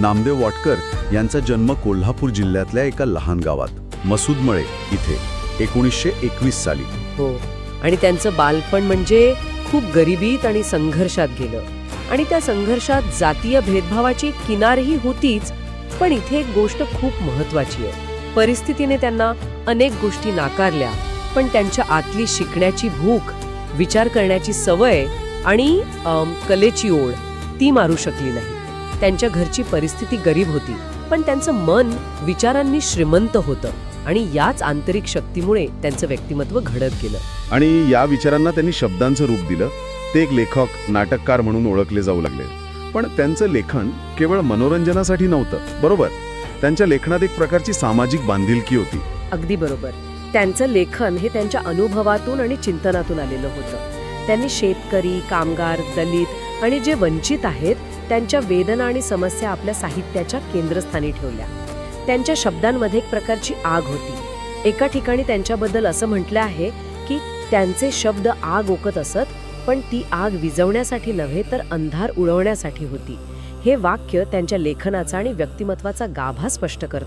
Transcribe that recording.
नामदेव वाटकर यांचा जन्म कोल्हापूर जिल्ह्यातल्या एका लहान गावात मसूदमळे इथे 1921 साली. हो, आणि त्यांचं बालपण म्हणजे खूप गरिबीत आणि संघर्षात गेलं. आणि त्या संघर्षात जातीय भेदभावाची किनारही होतीच, पण इथे एक गोष्ट खूप महत्वाची आहे. परिस्थितीने त्यांना अनेक गोष्टी नाकारल्या, पण त्यांच्या आतली शिकण्याची भूक, विचार करण्याची सवय आणि कलेची ओढ ती मारू शकली नाही. त्यांच्या घरची परिस्थिती गरीब होती, पण त्यांचं मन विचारांनी श्रीमंत होतं आणि याच आंतरिक शक्तीमुळे त्यांचं व्यक्तिमत्व घडत गेलं. आणि या विचारांना त्यांनी शब्दांचं रूप दिलं. ते एक लेखक, नाटककार म्हणून ओळखले जाऊ लागले. पण त्यांचं लेखन केवळ मनोरंजनासाठी नव्हतं, बरोबर? त्यांच्या लेखनात एक प्रकारची सामाजिक बांधिलकी होती. अगदी बरोबर. त्यांचं लेखन हे त्यांच्या अनुभवातून आणि चिंतनातून आलेलं होतं. त्यांनी शेतकरी, कामगार, दलित आणि जे वंचित आहेत त्यांच्या वेदना आणि समस्या आपल्या साहित्याच्या केंद्रस्थानी ठेवल्या. त्यांच्या शब्दांमध्ये एक प्रकारची आग होती. एका ठिकाणी त्यांच्याबद्दल असं म्हटलं आहे की त्यांचे शब्द आग ओकत असत, पण ती आग विझवण्यासाठी नव्हे तर अंधार उडवण्यासाठी होती. हे वाक्य त्यांच्या लेखनाचा आणि व्यक्तिमत्वाचा गाभा स्पष्ट करतं.